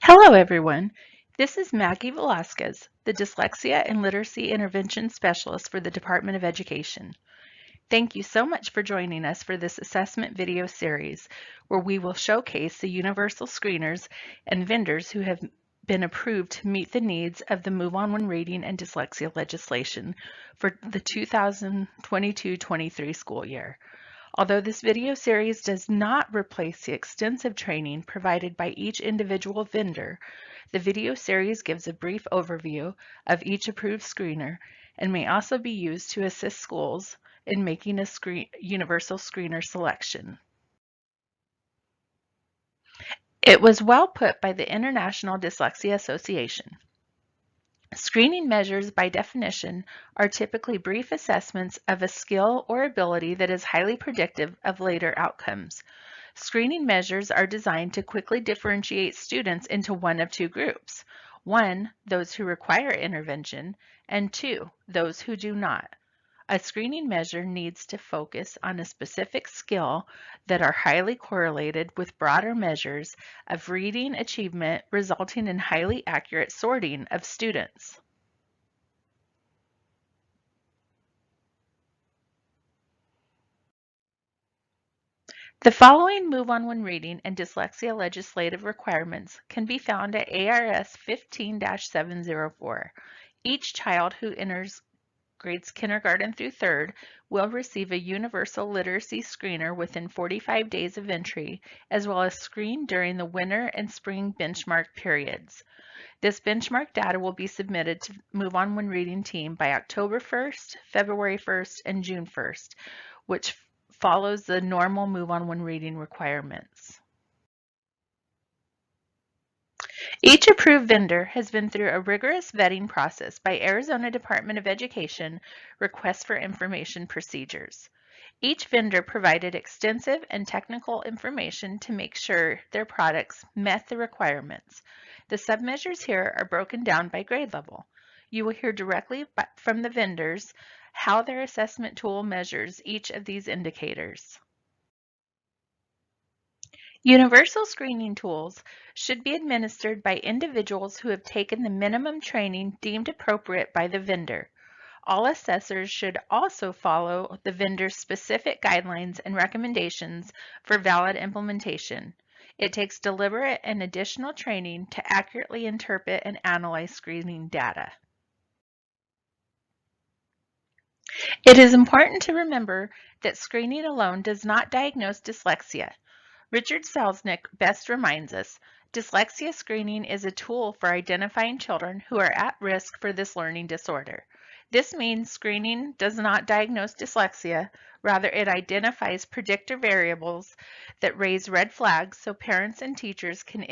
Hello, everyone. This is Maggie Velasquez, the Dyslexia and Literacy Intervention Specialist for the Department of Education. Thank you so much for joining us for this assessment video series, where we will showcase the universal screeners and vendors who have been approved to meet the needs of the Move On When Reading and Dyslexia legislation for the 2022-23 school year. Although this video series does not replace the extensive training provided by each individual vendor, the video series gives a brief overview of each approved screener and may also be used to assist schools in making a universal screener selection. It was well put by the International Dyslexia Association. Screening measures, by definition, are typically brief assessments of a skill or ability that is highly predictive of later outcomes. Screening measures are designed to quickly differentiate students into one of two groups. One, those who require intervention, and two, those who do not. A screening measure needs to focus on a specific skill that are highly correlated with broader measures of reading achievement, resulting in highly accurate sorting of students. The following Move On When Reading and Dyslexia legislative requirements can be found at A.R.S. 15-704. Each child who enters grades kindergarten through third will receive a universal literacy screener within 45 days of entry, as well as screened during the winter and spring benchmark periods. This benchmark data will be submitted to Move On When Reading team by October 1st, February 1st, and June 1st, which follows the normal Move On When Reading requirements. Each approved vendor has been through a rigorous vetting process by Arizona Department of Education Request for Information procedures. Each vendor provided extensive and technical information to make sure their products met the requirements. The submeasures here are broken down by grade level. You will hear directly from the vendors how their assessment tool measures each of these indicators. Universal screening tools should be administered by individuals who have taken the minimum training deemed appropriate by the vendor. All assessors should also follow the vendor's specific guidelines and recommendations for valid implementation. It takes deliberate and additional training to accurately interpret and analyze screening data. It is important to remember that screening alone does not diagnose dyslexia. Richard Selznick best reminds us, dyslexia screening is a tool for identifying children who are at risk for this learning disorder. This means screening does not diagnose dyslexia, rather it identifies predictor variables that raise red flags so parents and teachers can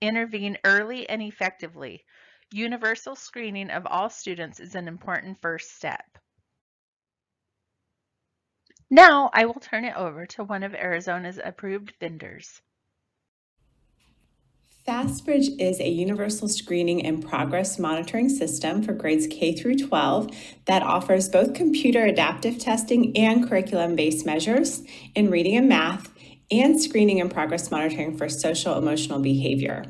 intervene early and effectively. Universal screening of all students is an important first step. Now I will turn it over to one of Arizona's approved vendors. FastBridge is a universal screening and progress monitoring system for grades K through 12 that offers both computer adaptive testing and curriculum-based measures in reading and math, and screening and progress monitoring for social emotional behavior.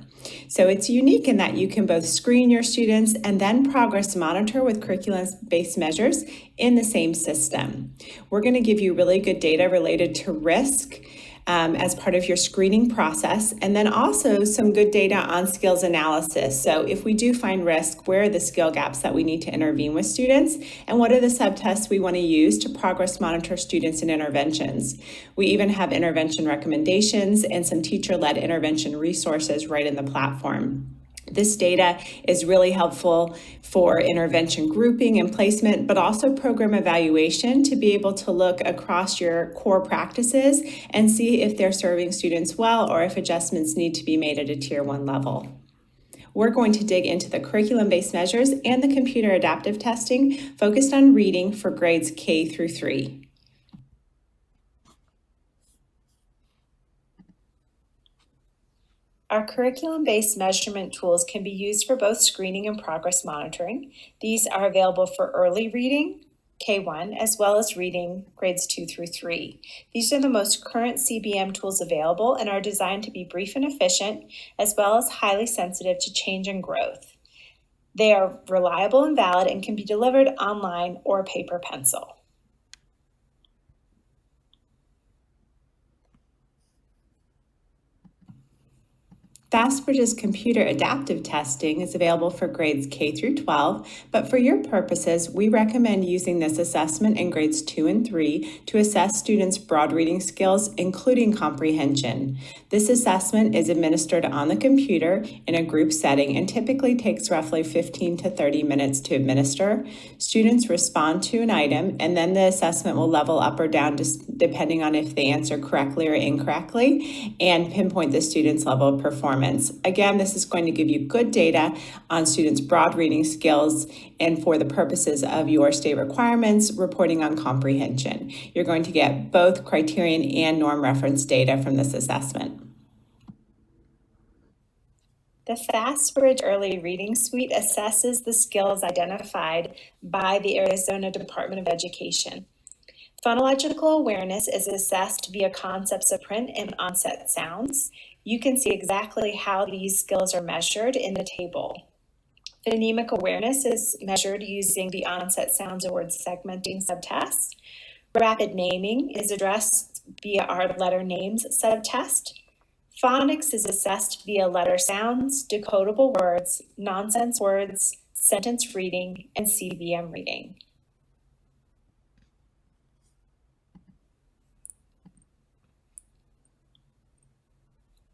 So it's unique in that you can both screen your students and then progress monitor with curriculum-based measures in the same system. We're going to give you really good data related to risk as part of your screening process, and then also some good data on skills analysis. So if we do find risk, where are the skill gaps that we need to intervene with students, and what are the subtests we want to use to progress monitor students and interventions. We even have intervention recommendations and some teacher-led intervention resources right in the platform. This data is really helpful for intervention grouping and placement, but also program evaluation to be able to look across your core practices and see if they're serving students well or if adjustments need to be made at a Tier 1 level. We're going to dig into the curriculum-based measures and the computer adaptive testing focused on reading for grades K through 3. Our curriculum-based measurement tools can be used for both screening and progress monitoring. These are available for early reading, K1, as well as reading grades 2 through 3. These are the most current CBM tools available and are designed to be brief and efficient, as well as highly sensitive to change and growth. They are reliable and valid and can be delivered online or paper pencil. FastBridge's computer adaptive testing is available for grades K through 12, but for your purposes, we recommend using this assessment in grades 2 and 3 to assess students' broad reading skills, including comprehension. This assessment is administered on the computer in a group setting and typically takes roughly 15 to 30 minutes to administer. Students respond to an item, and then the assessment will level up or down depending on if they answer correctly or incorrectly and pinpoint the student's level of performance. Again, this is going to give you good data on students' broad reading skills and for the purposes of your state requirements, reporting on comprehension. You're going to get both criterion and norm reference data from this assessment. The FastBridge Early Reading Suite assesses the skills identified by the Arizona Department of Education. Phonological awareness is assessed via concepts of print and onset sounds. You can see exactly how these skills are measured in the table. Phonemic awareness is measured using the onset sounds or word segmenting subtest. Rapid naming is addressed via our letter names subtest. Phonics is assessed via letter sounds, decodable words, nonsense words, sentence reading, and CBM reading.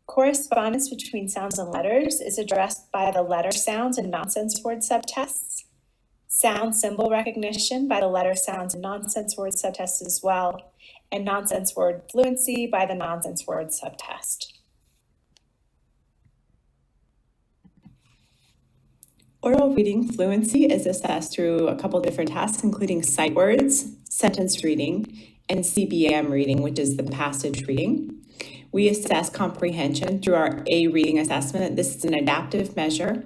Correspondence between sounds and letters is addressed by the letter sounds and nonsense word subtests. Sound symbol recognition by the letter sounds and nonsense word subtest as well, and nonsense word fluency by the nonsense word subtest. Oral reading fluency is assessed through a couple different tests, including sight words, sentence reading, and CBM reading, which is the passage reading. We assess comprehension through our A reading assessment. This is an adaptive measure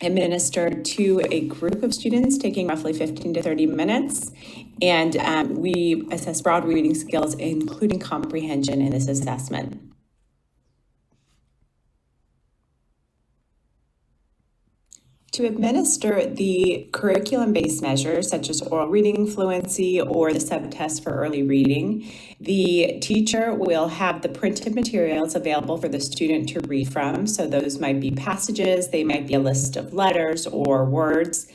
administered to a group of students taking roughly 15 to 30 minutes. And we assess broad reading skills, including comprehension in this assessment. To administer the curriculum-based measures, such as oral reading fluency or the subtest for early reading, the teacher will have the printed materials available for the student to read from. So those might be passages, they might be a list of letters or words.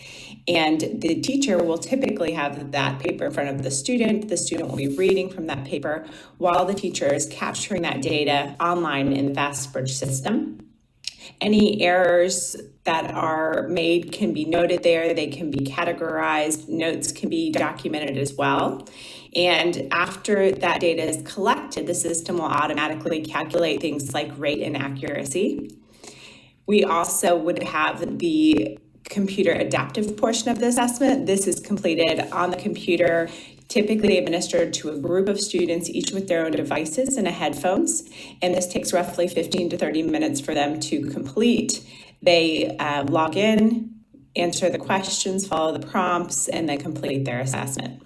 And the teacher will typically have that paper in front of the student. The student will be reading from that paper while the teacher is capturing that data online in the FastBridge system. Any errors that are made can be noted there. They can be categorized. Notes can be documented as well. And after that data is collected, the system will automatically calculate things like rate and accuracy. We also would have the computer adaptive portion of the assessment. This is completed on the computer, typically administered to a group of students, each with their own devices and headphones. And this takes roughly 15 to 30 minutes for them to complete. They log in, answer the questions, follow the prompts, and then complete their assessment.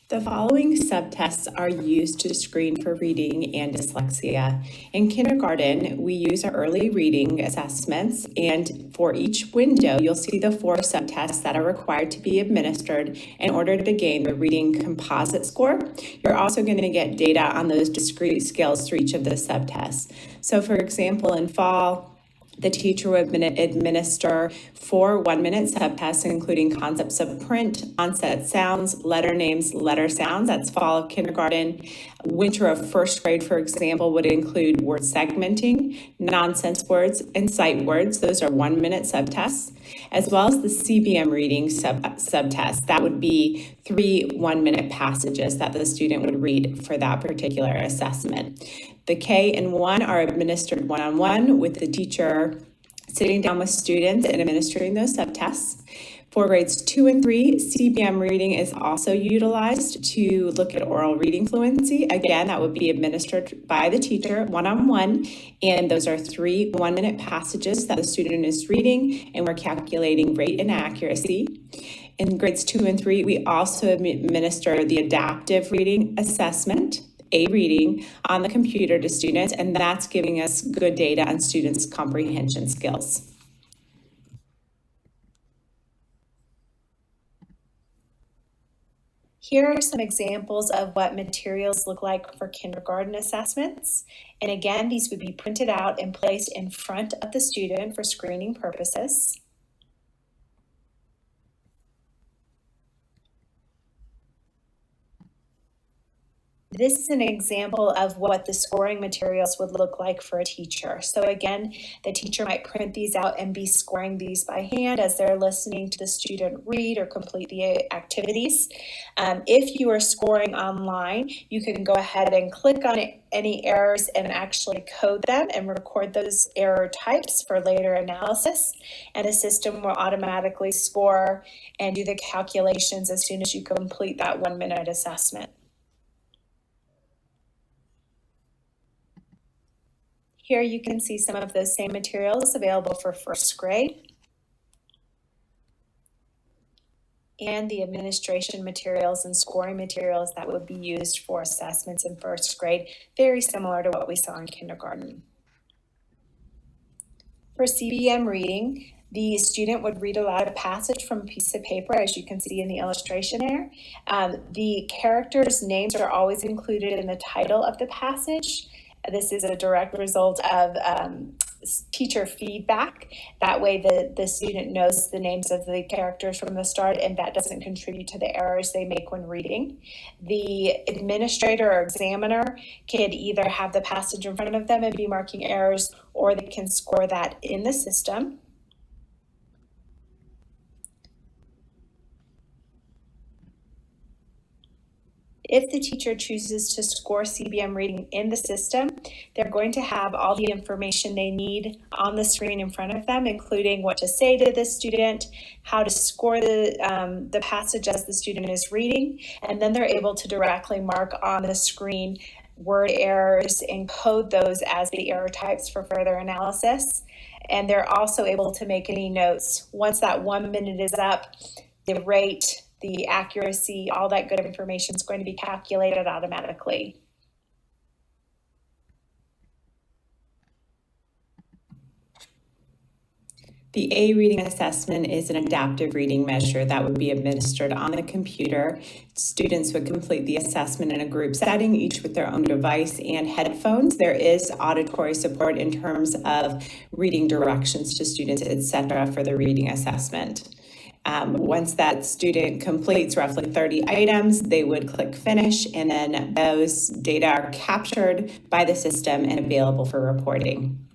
The following subtests are used to screen for reading and dyslexia. In kindergarten, we use our early reading assessments, and for each window, you'll see the 4 subtests that are required to be administered in order to gain the reading composite score. You're also going to get data on those discrete skills through each of the subtests. So for example, in fall, the teacher will administer 4 one-minute subtests, including concepts of print, onset sounds, letter names, letter sounds. That's fall of kindergarten. Winter of first grade, for example, would include word segmenting, nonsense words, and sight words. Those are 1-minute subtests, as well as the CBM reading subtest. That would be 3 one-minute passages that the student would read for that particular assessment. The K and 1 are administered one-on-one with the teacher sitting down with students and administering those subtests. For grades 2 and 3, CBM reading is also utilized to look at oral reading fluency. Again, that would be administered by the teacher one-on-one, and those are 3 one-minute passages that the student is reading, and we're calculating rate and accuracy. In grades 2 and 3, we also administer the adaptive reading assessment, A reading, on the computer to students, and that's giving us good data on students' comprehension skills. Here are some examples of what materials look like for kindergarten assessments. And again, these would be printed out and placed in front of the student for screening purposes. This is an example of what the scoring materials would look like for a teacher. So again, the teacher might print these out and be scoring these by hand as they're listening to the student read or complete the activities. If you are scoring online, you can go ahead and click on any errors and actually code them and record those error types for later analysis. And the system will automatically score and do the calculations as soon as you complete that 1-minute assessment. Here you can see some of those same materials available for first grade and the administration materials and scoring materials that would be used for assessments in first grade, very similar to what we saw in kindergarten. For CBM reading, the student would read aloud a passage from a piece of paper, as you can see in the illustration there. The characters' names are always included in the title of the passage. This is a direct result of teacher feedback. That way the student knows the names of the characters from the start, and that doesn't contribute to the errors they make when reading. The administrator or examiner could either have the passage in front of them and be marking errors, or they can score that in the system. If the teacher chooses to score CBM reading in the system, they're going to have all the information they need on the screen in front of them, including what to say to the student, how to score the passage as the student is reading, and then they're able to directly mark on the screen word errors and code those as the error types for further analysis. And they're also able to make any notes. Once that 1 minute is up, the rate, the accuracy, all that good information is going to be calculated automatically. The A reading assessment is an adaptive reading measure that would be administered on the computer. Students would complete the assessment in a group setting, each with their own device and headphones. There is auditory support in terms of reading directions to students, etc., for the reading assessment. Once that student completes roughly 30 items, they would click finish, and then those data are captured by the system and available for reporting.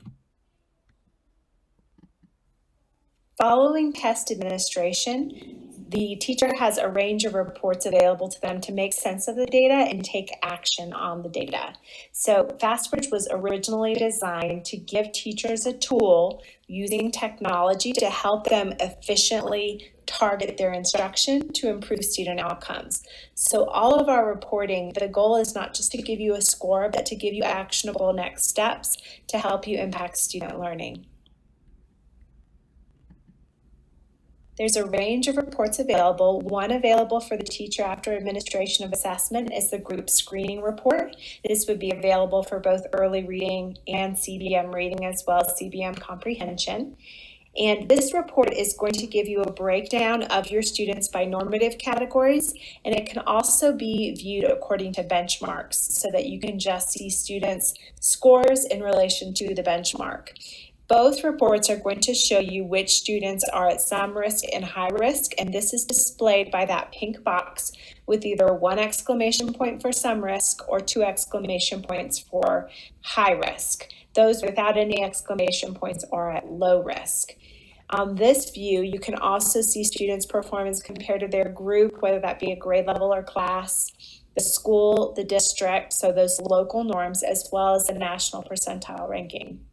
Following test administration, the teacher has a range of reports available to them to make sense of the data and take action on the data. So FastBridge was originally designed to give teachers a tool using technology to help them efficiently target their instruction to improve student outcomes. So all of our reporting, the goal is not just to give you a score, but to give you actionable next steps to help you impact student learning. There's a range of reports available. One available for the teacher after administration of assessment is the group screening report. This would be available for both early reading and CBM reading, as well as CBM comprehension. And this report is going to give you a breakdown of your students by normative categories, and it can also be viewed according to benchmarks so that you can just see students' scores in relation to the benchmark. Both reports are going to show you which students are at some risk and high risk, and this is displayed by that pink box with either 1 exclamation point for some risk or 2 exclamation points for high risk. Those without any exclamation points are at low risk. On this view, you can also see students' performance compared to their group, whether that be a grade level or class, the school, the district, so those local norms, as well as the national percentile ranking.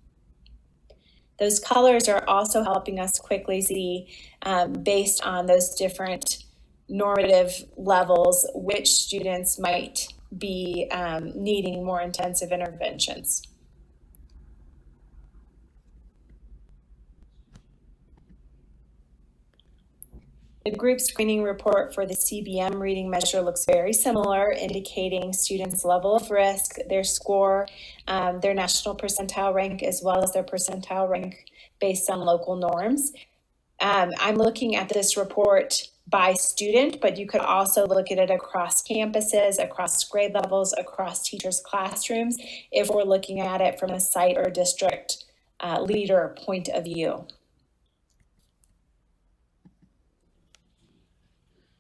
Those colors are also helping us quickly see, based on those different normative levels, which students might be needing more intensive interventions. The group screening report for the CBM reading measure looks very similar, indicating students' level of risk, their score, their national percentile rank, as well as their percentile rank based on local norms. I'm looking at this report by student, but you could also look at it across campuses, across grade levels, across teachers' classrooms, if we're looking at it from a site or district leader point of view.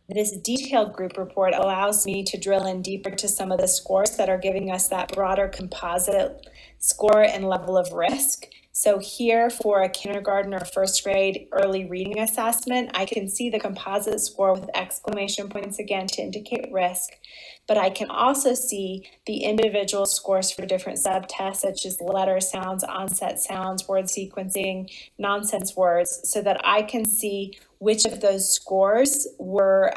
This detailed group report allows me to drill in deeper to some of the scores that are giving us that broader composite score and level of risk. So here for a kindergarten or first grade early reading assessment, I can see the composite score with exclamation points again to indicate risk, but I can also see the individual scores for different subtests such as letter sounds, onset sounds, word sequencing, nonsense words, so that I can see which of those scores were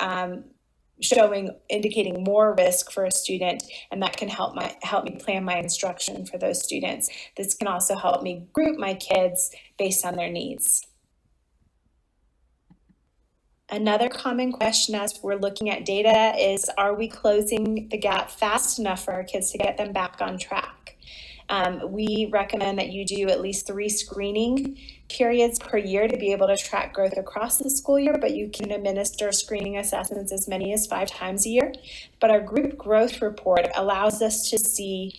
indicating more risk for a student, and that can help me plan my instruction for those students. This can also help me group my kids based on their needs. Another common question as we're looking at data is, are we closing the gap fast enough for our kids to get them back on track? We recommend that you do at least 3 screening periods per year to be able to track growth across the school year, but you can administer screening assessments as many as 5 times a year. But our group growth report allows us to see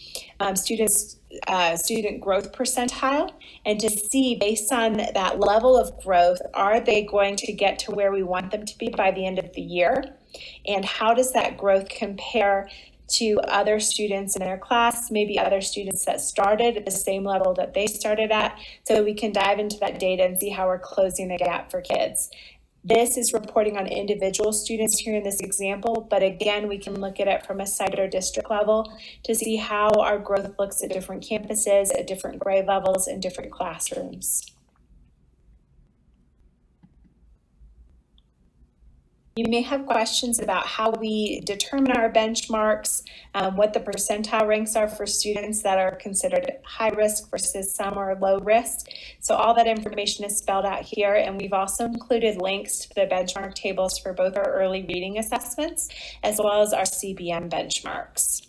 student growth percentile, and to see based on that level of growth, are they going to get to where we want them to be by the end of the year? And how does that growth compare to other students in their class, maybe other students that started at the same level that they started at, so we can dive into that data and see how we're closing the gap for kids. This is reporting on individual students here in this example, but again, we can look at it from a site or district level to see how our growth looks at different campuses, at different grade levels, and different classrooms. You may have questions about how we determine our benchmarks, what the percentile ranks are for students that are considered high risk versus some are low risk. So all that information is spelled out here, and we've also included links to the benchmark tables for both our early reading assessments as well as our CBM benchmarks.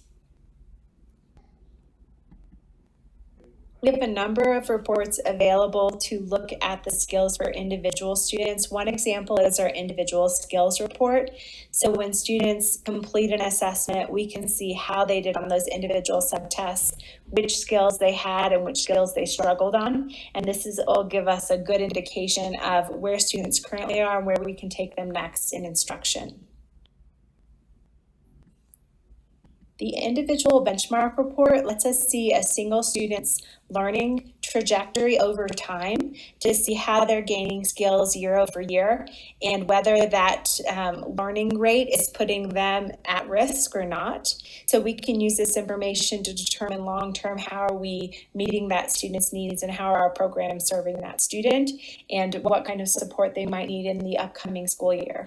We have a number of reports available to look at the skills for individual students. One example is our individual skills report. So when students complete an assessment, we can see how they did on those individual subtests, which skills they had and which skills they struggled on. And this will give us a good indication of where students currently are and where we can take them next in instruction. The individual benchmark report lets us see a single student's learning trajectory over time to see how they're gaining skills year over year and whether that learning rate is putting them at risk or not. So we can use this information to determine long-term how are we meeting that student's needs and how are our programs serving that student and what kind of support they might need in the upcoming school year.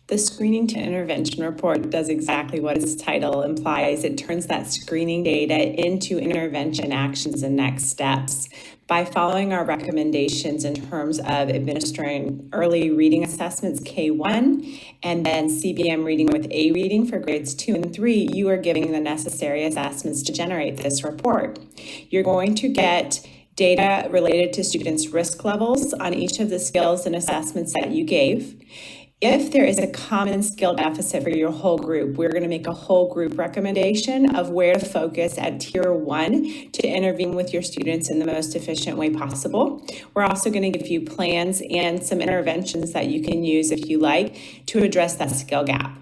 The screening to intervention report does exactly what its title implies. It turns that screening data into intervention actions and next steps. By following our recommendations in terms of administering early reading assessments K1 and then CBM reading with A reading for grades 2 and 3, you are giving the necessary assessments to generate this report. You're going to get data related to students' risk levels on each of the skills and assessments that you gave. If there is a common skill deficit for your whole group, we're going to make a whole group recommendation of where to focus at Tier 1 to intervene with your students in the most efficient way possible. We're also going to give you plans and some interventions that you can use if you like to address that skill gap.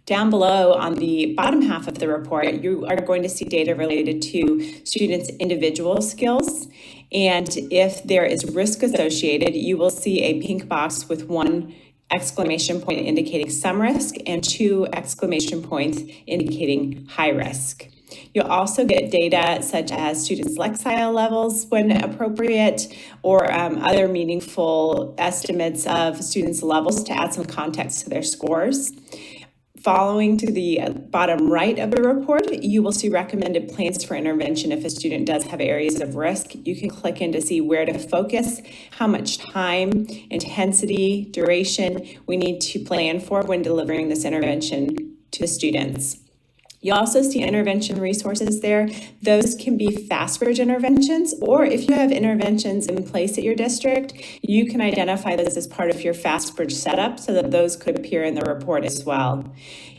Down below on the bottom half of the report, you are going to see data related to students' individual skills. And if there is risk associated, you will see a pink box with one exclamation point indicating some risk, and 2 exclamation points indicating high risk. You'll also get data such as students' Dyslexia levels when appropriate, or other meaningful estimates of students' levels to add some context to their scores. Following to the bottom right of the report, you will see recommended plans for intervention if a student does have areas of risk. You can click in to see where to focus, how much time, intensity, duration we need to plan for when delivering this intervention to the students. You'll also see intervention resources there. Those can be FastBridge interventions, or if you have interventions in place at your district, you can identify those as part of your FastBridge setup so that those could appear in the report as well.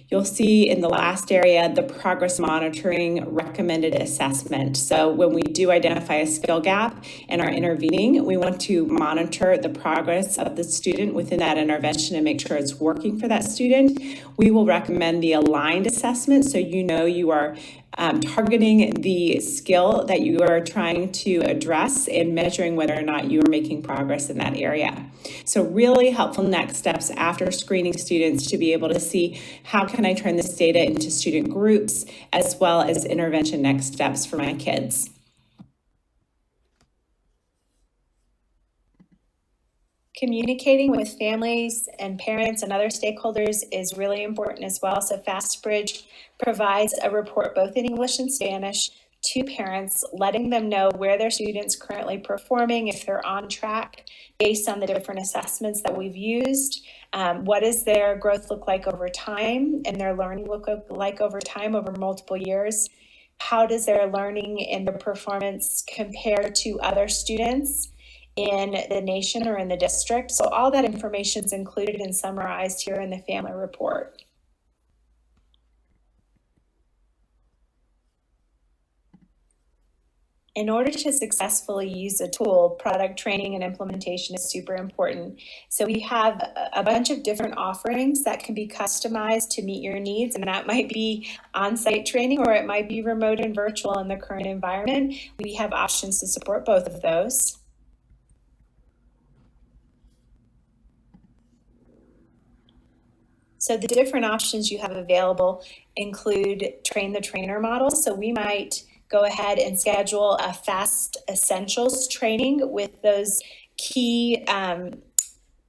You'll see in the last area the progress monitoring recommended assessment. So when we do identify a skill gap and are intervening, we want to monitor the progress of the student within that intervention and make sure it's working for that student. We will recommend the aligned assessment so you know you are targeting the skill that you are trying to address and measuring whether or not you are making progress in that area. So really helpful next steps after screening students to be able to see how can I turn this data into student groups as well as intervention next steps for my kids. Communicating with families and parents and other stakeholders is really important as well. So FastBridge provides a report both in English and Spanish to parents, letting them know where their students currently performing, if they're on track based on the different assessments that we've used. What does their growth look like over time and their learning look like over time over multiple years? How does their learning and their performance compare to other students in the nation or in the district? So all that information is included and summarized here in the family report. In order to successfully use a tool, product training and implementation is super important. So we have a bunch of different offerings that can be customized to meet your needs, and that might be on-site training or it might be remote and virtual in the current environment. We have options to support both of those. So the different options you have available include train the trainer model. So we might go ahead and schedule a FAST Essentials training with those key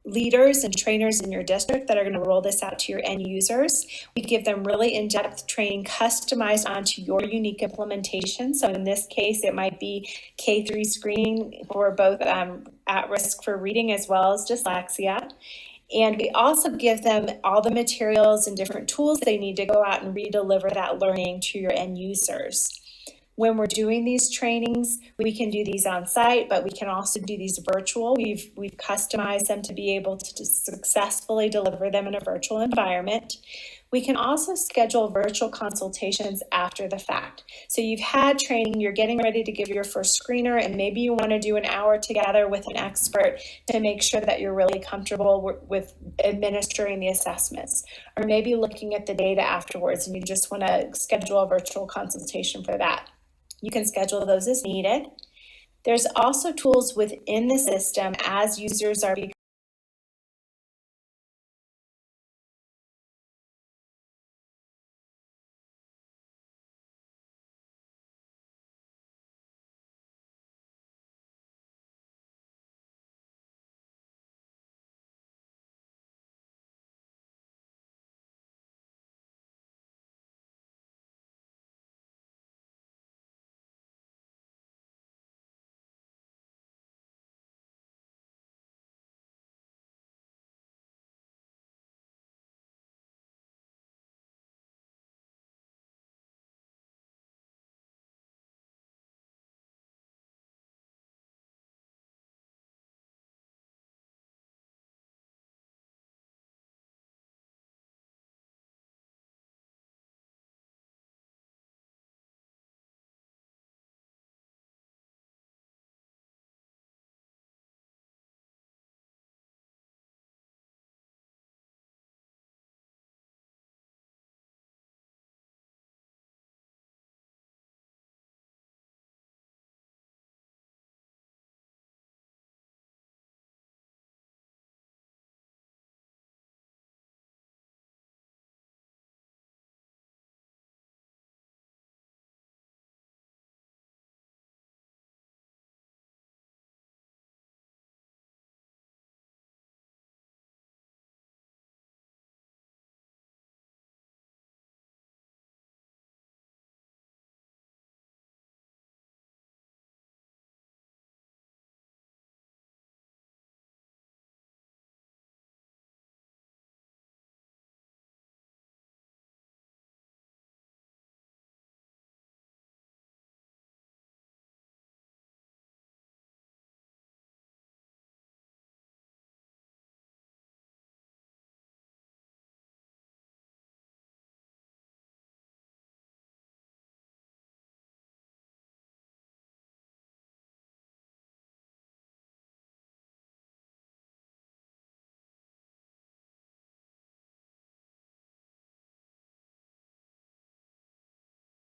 leaders and trainers in your district that are going to roll this out to your end users. We give them really in-depth training customized onto your unique implementation. So in this case, it might be K3 screening for both at risk for reading as well as dyslexia. And we also give them all the materials and different tools they need to go out and redeliver that learning to your end users. When we're doing these trainings, we can do these on site, but we can also do these virtual. We've customized them to be able to successfully deliver them in a virtual environment. We can also schedule virtual consultations after the fact. So you've had training, you're getting ready to give your first screener, and maybe you want to do an hour together with an expert to make sure that you're really comfortable with administering the assessments. Or maybe looking at the data afterwards and you just want to schedule a virtual consultation for that. You can schedule those as needed. There's also tools within the system as users are